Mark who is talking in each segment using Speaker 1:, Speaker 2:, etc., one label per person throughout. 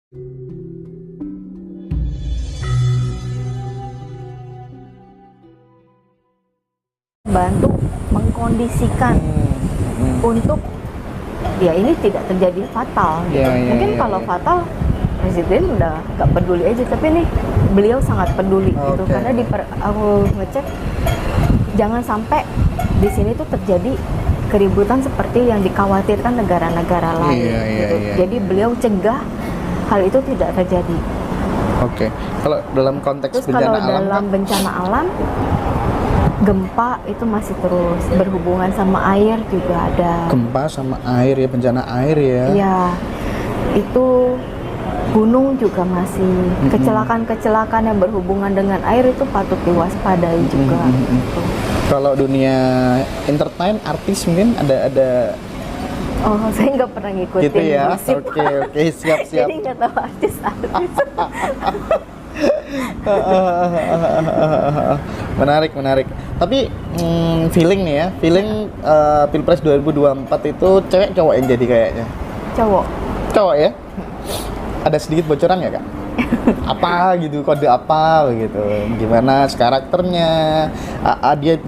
Speaker 1: Bantu mengkondisikan untuk ya ini tidak terjadi fatal gitu. Mungkin kalau fatal presiden udah gak peduli aja, tapi ini beliau sangat peduli gitu, karena aku ngecek jangan sampai di sini tuh terjadi keributan seperti yang dikhawatirkan negara-negara lain gitu. Jadi beliau cegah hal itu tidak terjadi.
Speaker 2: Kalau dalam konteks
Speaker 1: terus
Speaker 2: bencana
Speaker 1: kalau
Speaker 2: alam
Speaker 1: dalam bencana alam, gempa itu masih terus berhubungan sama air juga ada.
Speaker 2: Gempa sama air ya, bencana air ya.
Speaker 1: Iya, itu gunung juga masih. Kecelakaan-kecelakaan yang berhubungan dengan air itu patut diwaspadai juga. Gitu.
Speaker 2: Kalau dunia entertain, artis mungkin ada.
Speaker 1: Oh, saya nggak pernah ngikutin
Speaker 2: gitu ya.
Speaker 1: gosip.
Speaker 2: Oke, siap.
Speaker 1: Jadi nggak tahu artis.
Speaker 2: Menarik. Tapi feeling nih ya, Pilpres 2024 itu cewek cowok yang jadi kayaknya? Cowok ya? Ada sedikit bocoran nggak, Kak? Apa gitu, kode apa gitu, gimana karakternya,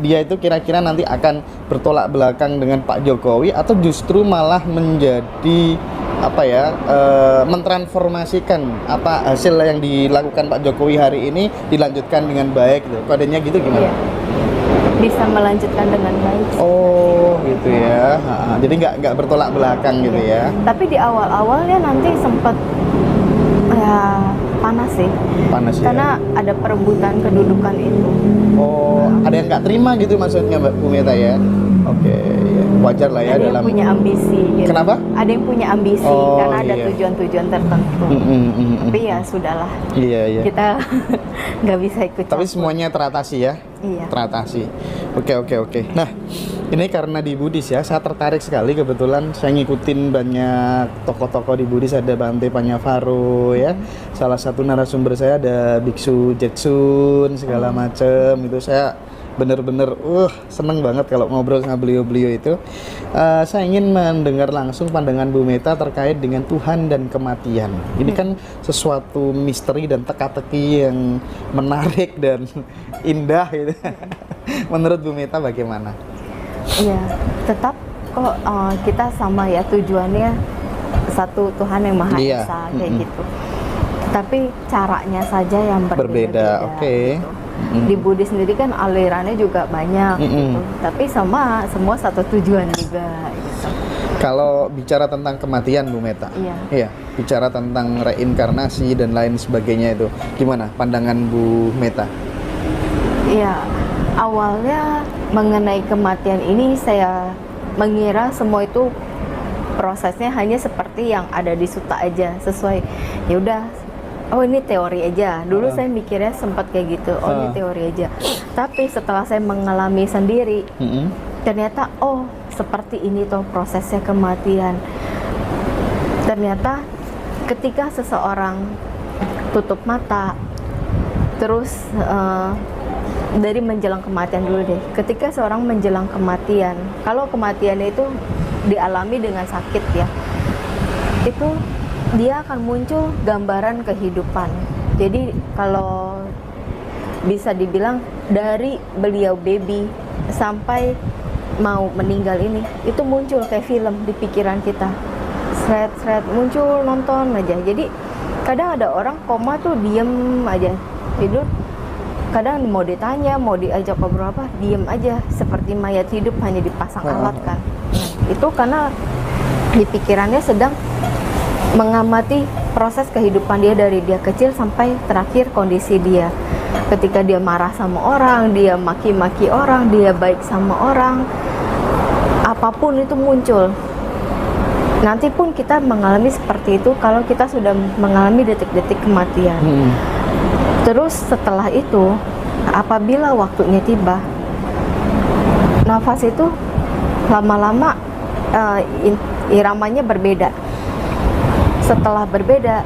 Speaker 2: dia itu kira-kira nanti akan bertolak belakang dengan Pak Jokowi atau justru malah menjadi mentransformasikan apa hasil yang dilakukan Pak Jokowi hari ini dilanjutkan dengan baik gitu, kodenya gitu gimana?
Speaker 1: Bisa melanjutkan dengan baik.
Speaker 2: Oh gitu ya, jadi nggak bertolak belakang gitu ya.
Speaker 1: Tapi di awal-awalnya nanti sempat panas sih. Karena ada perebutan kedudukan itu.
Speaker 2: Ada yang nggak terima gitu maksudnya Mbak Bu Meta ya? Oke, ya. Wajar lah ya
Speaker 1: ada
Speaker 2: dalam.
Speaker 1: Yang punya ambisi. Gitu.
Speaker 2: Kenapa?
Speaker 1: Ada yang punya ambisi karena ada tujuan-tujuan tertentu. Tapi ya sudahlah.
Speaker 2: Iya.
Speaker 1: Kita nggak bisa ikut.
Speaker 2: Tapi semuanya teratasi ya?
Speaker 1: Iya.
Speaker 2: Teratasi. Oke. Nah, ini karena di Buddhis ya, saya tertarik sekali, kebetulan saya ngikutin banyak tokoh-tokoh di Buddhis, ada Bante Panyavaro ya. Salah satu narasumber saya ada Biksu Jetsun segala macem, itu saya bener-bener seneng banget kalau ngobrol sama beliau-beliau itu. Saya ingin mendengar langsung pandangan Bu Meta terkait dengan Tuhan dan kematian. Ini kan sesuatu misteri dan teka-teki yang menarik dan indah gitu. Menurut Bu Meta bagaimana?
Speaker 1: Iya, tetap kok kita sama ya, tujuannya satu Tuhan yang Maha Esa kayak gitu. Tapi caranya saja yang berbeda.
Speaker 2: Oke.
Speaker 1: Gitu. Di Buddhis sendiri kan alirannya juga banyak gitu. Tapi semua satu tujuan juga gitu.
Speaker 2: Kalau bicara tentang kematian Bu Meta, iya, bicara tentang reinkarnasi dan lain sebagainya itu, gimana pandangan Bu Meta?
Speaker 1: Iya, awalnya mengenai kematian ini saya mengira semua itu prosesnya hanya seperti yang ada di Sutta aja, sesuai ya udah. Oh ini teori aja. Dulu saya mikirnya sempat kayak gitu. Oh ini teori aja. Tapi setelah saya mengalami sendiri, ternyata seperti ini toh prosesnya kematian. Ternyata ketika seseorang tutup mata, terus dari menjelang kematian dulu deh. Ketika seorang menjelang kematian, kalau kematiannya itu dialami dengan sakit ya, itu dia akan muncul gambaran kehidupan. Jadi kalau bisa dibilang dari beliau baby sampai mau meninggal ini, itu muncul kayak film di pikiran kita. Seret muncul, nonton aja. Jadi kadang ada orang koma tuh diem aja, tidur. Kadang mau ditanya, mau diajak ngobrol apa, diem aja, seperti mayat hidup hanya dipasang alat kan. Nah, itu karena di pikirannya sedang mengamati proses kehidupan dia dari dia kecil sampai terakhir kondisi dia. Ketika dia marah sama orang, dia maki-maki orang, dia baik sama orang, apapun itu muncul. Nanti pun kita mengalami seperti itu kalau kita sudah mengalami detik-detik kematian. Terus setelah itu, apabila waktunya tiba, nafas itu lama-lama iramanya berbeda. Setelah berbeda,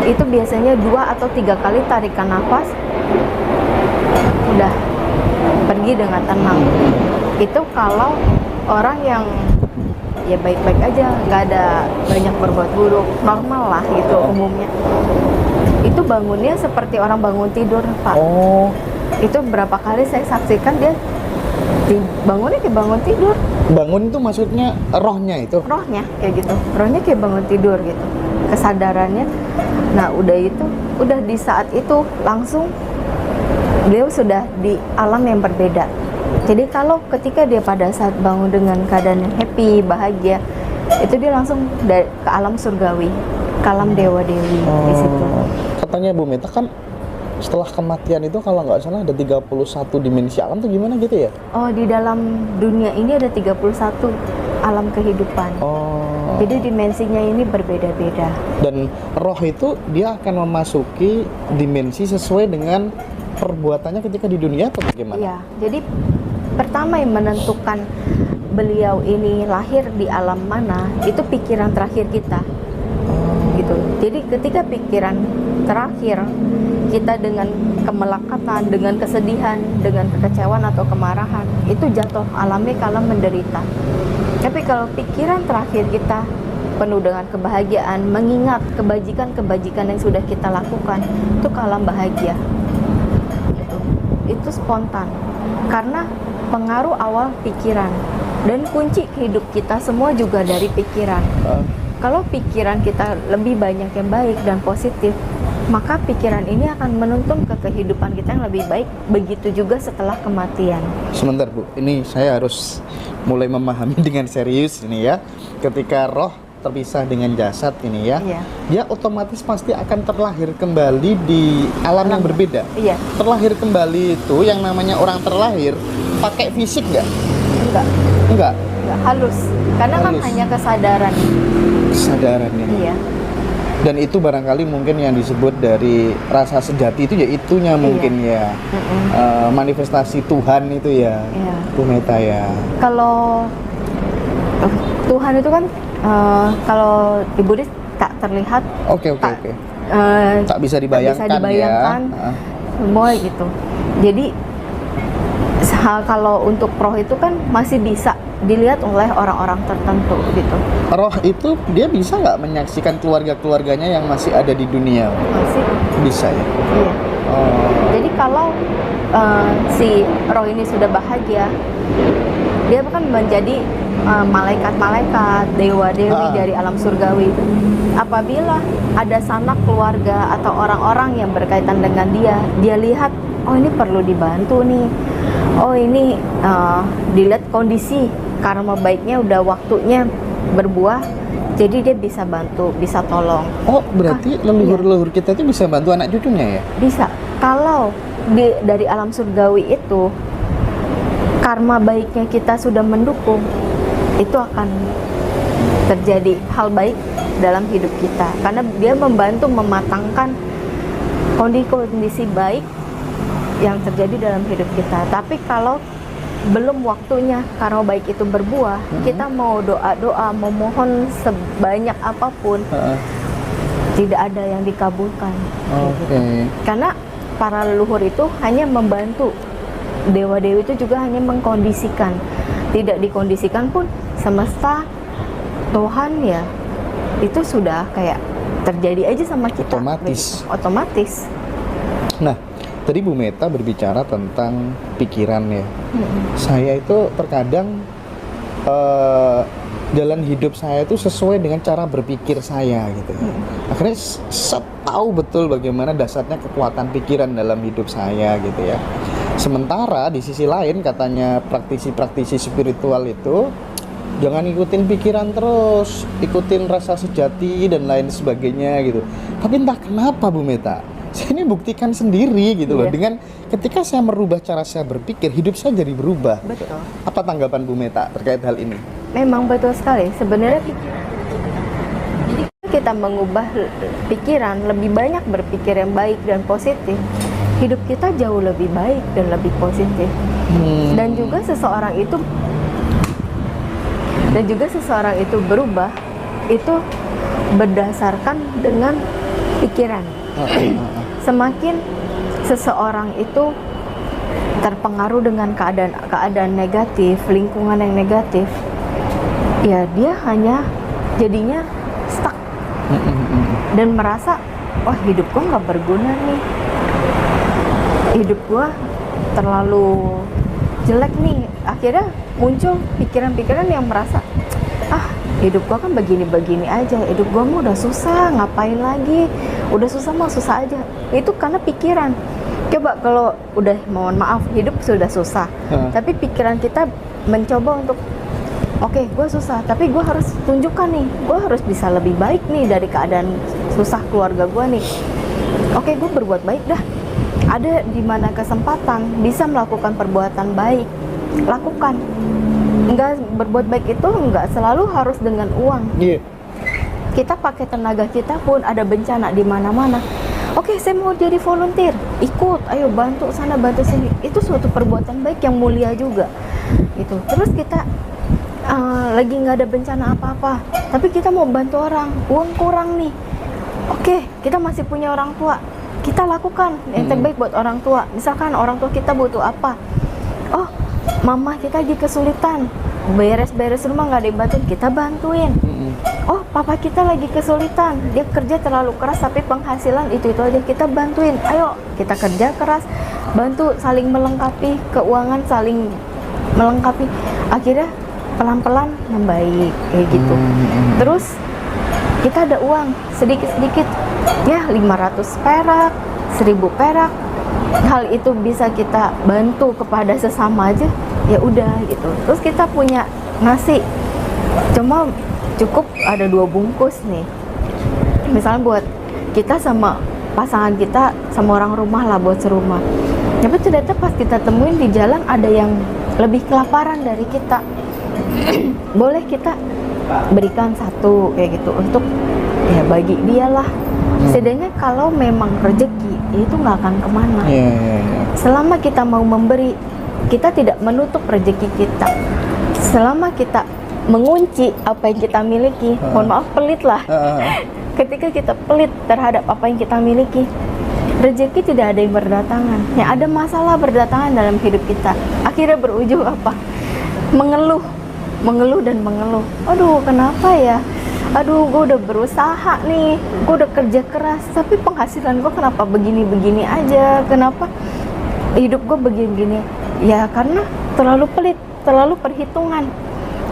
Speaker 1: itu biasanya 2 atau 3 kali tarikan nafas, udah pergi dengan tenang. Itu kalau orang ya baik-baik aja, nggak ada banyak berbuat buruk, normal lah gitu umumnya. Itu bangunnya seperti orang bangun tidur, Pak.
Speaker 2: Oh,
Speaker 1: Itu berapa kali saya saksikan dia bangunnya kayak bangun tidur,
Speaker 2: bangun itu maksudnya rohnya itu.
Speaker 1: rohnya kayak gitu, rohnya kayak bangun tidur gitu, kesadarannya. Nah udah itu, udah di saat itu langsung beliau sudah di alam yang berbeda. Jadi kalau ketika dia pada saat bangun dengan keadaan yang happy, bahagia, itu dia langsung ke alam surgawi, ke alam dewa-dewi di situ.
Speaker 2: Katanya Bu Meta kan setelah kematian itu kalau nggak salah ada 31 dimensi alam tuh gimana gitu ya?
Speaker 1: Oh, di dalam dunia ini ada 31 alam kehidupan.
Speaker 2: Oh.
Speaker 1: Jadi dimensinya ini berbeda-beda.
Speaker 2: Dan roh itu dia akan memasuki dimensi sesuai dengan perbuatannya ketika di dunia atau bagaimana?
Speaker 1: Iya, jadi pertama yang menentukan beliau ini lahir di alam mana, itu pikiran terakhir kita. Gitu. Jadi ketika pikiran terakhir kita dengan kemelekatan, dengan kesedihan, dengan kekecewaan atau kemarahan, itu jatuh alami ke alam menderita. Tapi kalau pikiran terakhir kita penuh dengan kebahagiaan, mengingat kebajikan-kebajikan yang sudah kita lakukan, itu ke alam bahagia. Itu spontan karena pengaruh awal pikiran, dan kunci hidup kita semua juga dari pikiran. Kalau pikiran kita lebih banyak yang baik dan positif, maka pikiran ini akan menuntun ke kehidupan kita yang lebih baik. Begitu juga setelah kematian.
Speaker 2: Sebentar Bu, ini saya harus mulai memahami dengan serius ini ya. Ketika roh terpisah dengan jasad ini ya,
Speaker 1: Iya.
Speaker 2: dia otomatis pasti akan terlahir kembali di alam yang berbeda.
Speaker 1: Iya.
Speaker 2: Terlahir kembali itu yang namanya orang terlahir pakai fisik nggak?
Speaker 1: Enggak,
Speaker 2: Enggak.
Speaker 1: halus. Karena kan
Speaker 2: Halus.
Speaker 1: hanya kesadaran.
Speaker 2: Kesadarannya.
Speaker 1: Iya.
Speaker 2: Dan itu barangkali mungkin yang disebut dari rasa sejati itu ya itunya mungkin ya. Manifestasi Tuhan itu ya.
Speaker 1: Iya.
Speaker 2: Bu Meta ya.
Speaker 1: Kalau Tuhan itu kan kalau di Buddhis tak terlihat,
Speaker 2: Oke. Tak bisa dibayangkan,
Speaker 1: dibayangkan
Speaker 2: ya.
Speaker 1: semua gitu. Jadi kalau untuk roh itu kan masih bisa dilihat oleh orang-orang tertentu gitu.
Speaker 2: Roh itu dia bisa nggak menyaksikan keluarga-keluarganya yang masih ada di dunia?
Speaker 1: Masih
Speaker 2: Bisa ya.
Speaker 1: iya.
Speaker 2: Oh.
Speaker 1: Jadi kalau si roh ini sudah bahagia, dia akan menjadi malaikat-malaikat, dewa-dewi dari alam surgawi. Apabila ada sanak keluarga atau orang-orang yang berkaitan dengan dia lihat, oh ini perlu dibantu nih. Oh ini dilihat kondisi karma baiknya udah waktunya berbuah, jadi dia bisa bantu, bisa tolong.
Speaker 2: Oh, berarti leluhur-leluhur kita itu bisa bantu anak cucunya ya?
Speaker 1: Bisa. Kalau dari alam surgawi itu karma baiknya kita sudah mendukung, itu akan terjadi hal baik dalam hidup kita, karena dia membantu mematangkan kondisi baik yang terjadi dalam hidup kita. Tapi kalau belum waktunya karma baik itu berbuah, kita mau doa-doa, mau mohon sebanyak apapun, tidak ada yang dikabulkan.
Speaker 2: Oke.
Speaker 1: Karena para leluhur itu hanya membantu, dewa-dewi itu juga hanya mengkondisikan. Tidak dikondisikan pun semesta, Tuhan ya, itu sudah kayak terjadi aja sama kita.
Speaker 2: Otomatis.
Speaker 1: Otomatis.
Speaker 2: Nah, tadi Bu Meta berbicara tentang pikiran ya. Saya itu terkadang jalan hidup saya itu sesuai dengan cara berpikir saya gitu. Akhirnya saya tahu betul bagaimana dasarnya kekuatan pikiran dalam hidup saya gitu ya. Sementara di sisi lain katanya praktisi-praktisi spiritual itu jangan ikutin pikiran terus, ikutin rasa sejati dan lain sebagainya gitu. Tapi entah kenapa Bu Meta, saya ini buktikan sendiri gitu loh. Dengan ketika saya merubah cara saya berpikir, hidup saya jadi berubah.
Speaker 1: Betul.
Speaker 2: Apa tanggapan Bu Meta terkait hal ini?
Speaker 1: Memang betul sekali. Sebenarnya jadi kita mengubah pikiran, lebih banyak berpikir yang baik dan positif, hidup kita jauh lebih baik dan lebih positif. Dan juga seseorang itu berubah itu berdasarkan dengan pikiran. Semakin seseorang itu terpengaruh dengan keadaan negatif, lingkungan yang negatif, ya dia hanya jadinya stuck dan merasa, wah hidup gua nggak berguna nih, hidup gua terlalu jelek nih. Akhirnya muncul pikiran-pikiran yang merasa, hidup gua kan begini-begini aja, hidup gua mah udah susah, ngapain lagi, udah susah mah susah aja. Itu karena pikiran. Coba kalau udah, mohon maaf, hidup sudah susah, tapi pikiran kita mencoba untuk, oke, gue susah, tapi gue harus tunjukkan nih, gue harus bisa lebih baik nih dari keadaan susah keluarga gue nih. Oke, gue berbuat baik dah. Ada di mana kesempatan bisa melakukan perbuatan baik, lakukan. Enggak, berbuat baik itu enggak selalu harus dengan uang. Kita pakai tenaga kita pun, ada bencana di mana-mana. Oke, saya mau jadi volunteer, ikut, ayo bantu sana, bantu sini. Itu suatu perbuatan baik yang mulia juga. Gitu. Terus kita lagi nggak ada bencana apa-apa, tapi kita mau bantu orang, uang kurang nih. Oke, kita masih punya orang tua, kita lakukan yang terbaik buat orang tua. Misalkan orang tua kita butuh apa, oh mama kita lagi kesulitan, beres-beres rumah nggak ada yang bantuin, kita bantuin. Oh papa kita lagi kesulitan, dia kerja terlalu keras tapi penghasilan itu aja, kita bantuin. Ayo kita kerja keras, bantu, saling melengkapi, keuangan saling melengkapi. Akhirnya pelan-pelan membaik kayak gitu. Terus kita ada uang sedikit-sedikit, ya 500 perak, 1000 perak, hal itu bisa kita bantu kepada sesama aja, ya udah gitu. Terus kita punya nasi, cuma cukup ada 2 bungkus nih, misalnya buat kita sama pasangan kita, sama orang rumah lah, buat serumah. Tapi ternyata pas kita temuin di jalan ada yang lebih kelaparan dari kita, boleh kita berikan satu kayak gitu untuk ya bagi dia lah. Setidaknya kalau memang rezeki itu nggak akan kemana. Selama kita mau memberi, kita tidak menutup rezeki kita. Selama kita mengunci apa yang kita miliki, mohon maaf pelit lah. Ketika kita pelit terhadap apa yang kita miliki, rezeki tidak ada yang berdatangan. Yang ada masalah berdatangan dalam hidup kita. Akhirnya berujung apa? Mengeluh dan mengeluh. Aduh, kenapa ya? Aduh, gue udah berusaha nih, gue udah kerja keras, tapi penghasilan gue kenapa begini-begini aja? Kenapa hidup gue begini-begini? Ya karena terlalu pelit, terlalu perhitungan.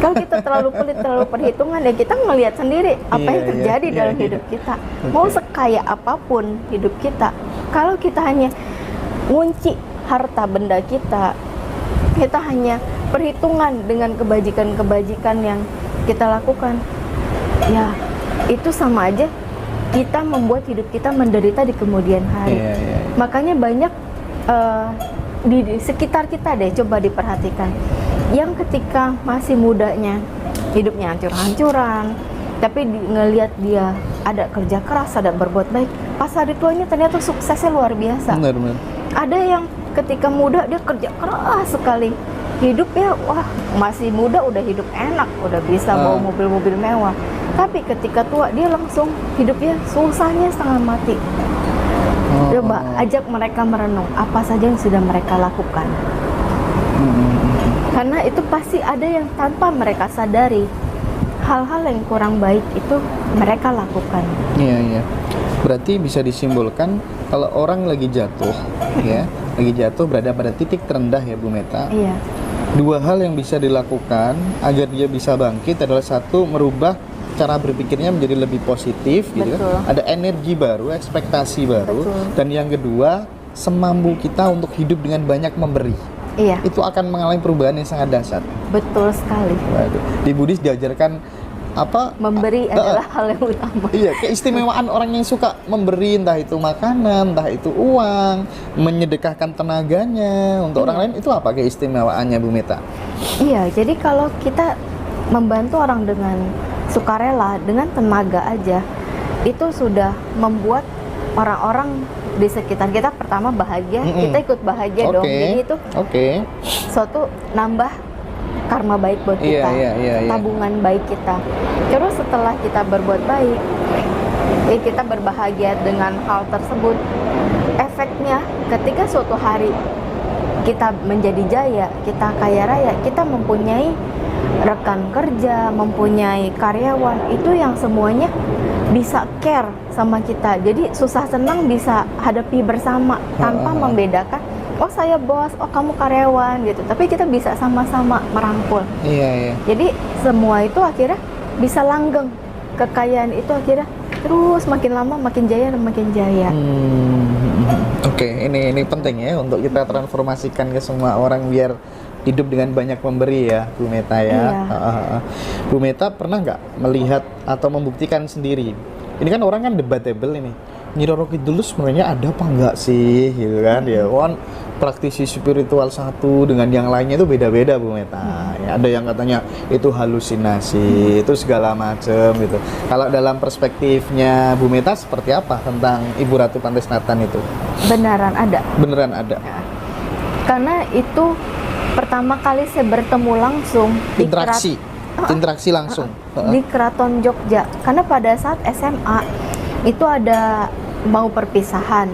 Speaker 1: Kalau kita terlalu pelit, terlalu perhitungan, ya kita ngelihat sendiri apa yang terjadi dalam hidup kita. Mau sekaya apapun hidup kita, kalau kita hanya ngunci harta benda kita, kita hanya perhitungan dengan kebajikan-kebajikan yang kita lakukan, ya itu sama aja kita membuat hidup kita menderita di kemudian hari. Makanya banyak di sekitar kita deh, coba diperhatikan, yang ketika masih mudanya hidupnya hancur-hancuran, tapi ngelihat dia ada kerja keras, ada berbuat baik, pas hari tuanya ternyata suksesnya luar biasa.
Speaker 2: Benar.
Speaker 1: Ada yang ketika muda dia kerja keras sekali, hidupnya wah masih muda udah hidup enak, udah bisa bawa mobil-mobil mewah, tapi ketika tua dia langsung hidupnya susahnya setengah mati. Coba ajak mereka merenung apa saja yang sudah mereka lakukan. Karena itu pasti ada yang tanpa mereka sadari, hal-hal yang kurang baik itu mereka lakukan.
Speaker 2: Iya. Berarti bisa disimpulkan kalau orang lagi jatuh, ya, lagi jatuh berada pada titik terendah ya Bu Meta.
Speaker 1: Iya.
Speaker 2: 2 hal yang bisa dilakukan agar dia bisa bangkit adalah, satu, merubah cara berpikirnya menjadi lebih positif, gitu kan? Ada energi baru, ekspektasi baru. Dan yang kedua, semampu kita untuk hidup dengan banyak memberi.
Speaker 1: Iya.
Speaker 2: Itu akan mengalami perubahan yang sangat dahsyat.
Speaker 1: Betul sekali.
Speaker 2: Waduh. Di Buddhis diajarkan apa?
Speaker 1: Memberi adalah hal yang utama.
Speaker 2: Iya, keistimewaan orang yang suka memberi, entah itu makanan, entah itu uang, menyedekahkan tenaganya untuk orang lain, itu apa keistimewaannya Bu Meta?
Speaker 1: Iya, jadi kalau kita membantu orang dengan sukarela, dengan tenaga aja, itu sudah membuat orang-orang di sekitar kita pertama bahagia, kita ikut bahagia dong. Jadi itu suatu nambah karma baik buat kita, tabungan baik kita. Terus setelah kita berbuat baik, kita berbahagia dengan hal tersebut, efeknya ketika suatu hari kita menjadi jaya, kita kaya raya, kita mempunyai rekan kerja, mempunyai karyawan, itu yang semuanya bisa care sama kita. Jadi susah senang bisa hadapi bersama tanpa membedakan, oh saya bos, oh kamu karyawan gitu. Tapi kita bisa sama-sama merangkul.
Speaker 2: Iya.
Speaker 1: Jadi semua itu akhirnya bisa langgeng. Kekayaan itu akhirnya terus makin lama makin jaya dan makin jaya.
Speaker 2: Oke, ini penting ya untuk kita transformasikan ke semua orang biar hidup dengan banyak memberi ya, Bu Meta ya.
Speaker 1: Iya.
Speaker 2: Bu Meta pernah nggak melihat atau membuktikan sendiri? Ini kan orang kan debatable ini. Nyi Roro Kidul sebenarnya ada apa enggak sih gitu kan? Ya kan praktisi spiritual satu dengan yang lainnya itu beda-beda Bu Meta. Ya, ada yang katanya itu halusinasi, itu segala macem gitu. Kalau dalam perspektifnya Bu Meta seperti apa tentang Ibu Ratu Pantai Selatan itu?
Speaker 1: Beneran ada.
Speaker 2: Beneran ada.
Speaker 1: Karena itu pertama kali saya bertemu langsung interaksi langsung
Speaker 2: Uh-uh.
Speaker 1: di Keraton Jogja. Karena pada saat SMA itu ada mau perpisahan,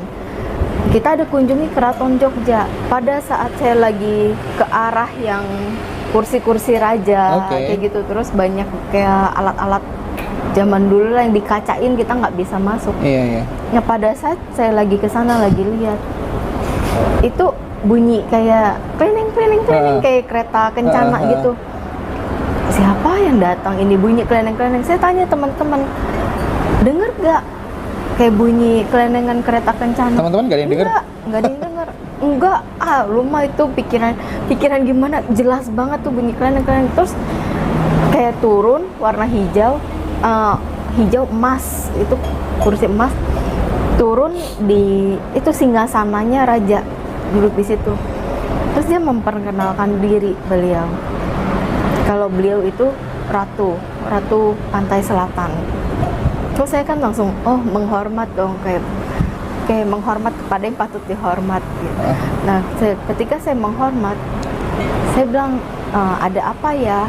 Speaker 1: kita ada kunjungi Keraton Jogja. Pada saat saya lagi ke arah yang kursi-kursi raja, kayak gitu, terus banyak kayak alat-alat zaman dulu lah yang dikacain, kita nggak bisa masuk.
Speaker 2: Iya.
Speaker 1: Nah pada saat saya lagi ke sana lagi lihat, itu bunyi kayak keliling kayak kereta kencana gitu. Siapa yang datang ini bunyi keliling? Saya tanya teman-teman, denger gak kayak bunyi kelenengan kereta kencana?
Speaker 2: Teman-teman gak ada yang denger?
Speaker 1: Enggak ada yang denger. Enggak, lu mah itu pikiran gimana? Jelas banget tuh bunyi keleneng. Terus kayak turun warna hijau emas, itu kursi emas, turun di itu singgasananya raja, duduk di situ. Terus dia memperkenalkan diri beliau. Kalau beliau itu ratu Pantai Selatan. Terus saya kan langsung menghormat dong, kayak menghormat kepada yang patut dihormat gitu. Nah, ketika saya menghormat, saya bilang ada apa ya?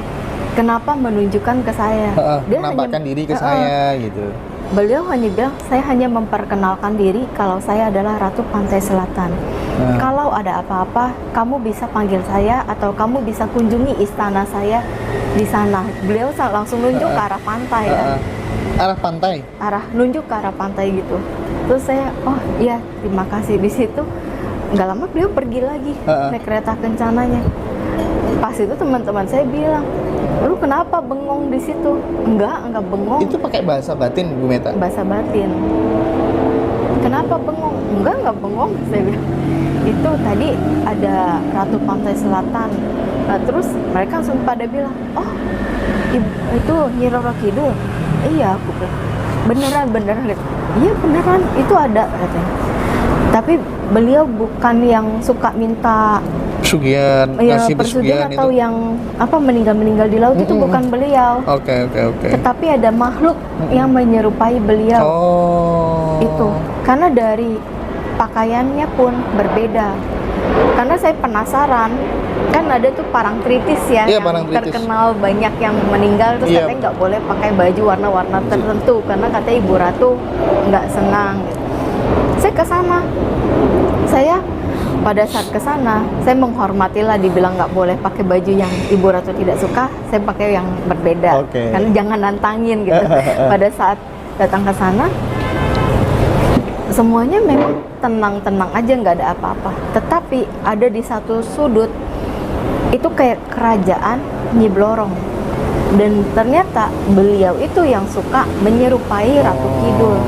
Speaker 1: Kenapa menunjukkan ke saya? Dia
Speaker 2: menampakkan diri ke saya gitu.
Speaker 1: Beliau hanya bilang, saya hanya memperkenalkan diri kalau saya adalah Ratu Pantai Selatan. Kalau ada apa-apa, kamu bisa panggil saya atau kamu bisa kunjungi istana saya di sana. Beliau langsung nunjuk ke arah pantai kan.
Speaker 2: Arah pantai?
Speaker 1: Nunjuk ke arah pantai gitu. Terus saya, oh iya terima kasih. Di situ nggak lama beliau pergi lagi naik kereta kencananya. Pas itu teman-teman saya bilang, lu kenapa bengong di situ? Enggak bengong.
Speaker 2: Itu pakai bahasa batin Bu Meta?
Speaker 1: Bahasa batin. Kenapa bengong? Enggak bengong, saya bilang. Itu tadi ada Ratu Pantai Selatan. Nah, terus mereka langsung pada bilang, oh itu Nyi Roro Kidul. Iya, aku bilang, beneran. Iya beneran, itu ada katanya. Tapi beliau bukan yang suka minta
Speaker 2: pesugihan, ngasih pesugihan
Speaker 1: atau
Speaker 2: itu.
Speaker 1: yang apa meninggal di laut, itu bukan beliau.
Speaker 2: Oke.
Speaker 1: Tetapi ada makhluk yang menyerupai beliau. Itu karena dari pakaiannya pun berbeda. Karena saya penasaran, kan ada tuh Parangtritis ya, yang terkenal banyak yang meninggal, terus katanya nggak boleh pakai baju warna-warna tertentu karena katanya Ibu Ratu nggak senang. Saya ke sana, pada saat ke sana, saya menghormatilah, dibilang nggak boleh pakai baju yang Ibu Ratu tidak suka, saya pakai yang berbeda, karena jangan nantangin gitu. Pada saat datang ke sana, semuanya memang tenang-tenang aja, nggak ada apa-apa. Tetapi ada di satu sudut, itu kayak kerajaan Nyi Blorong. Dan ternyata beliau itu yang suka menyerupai Ratu Kidul.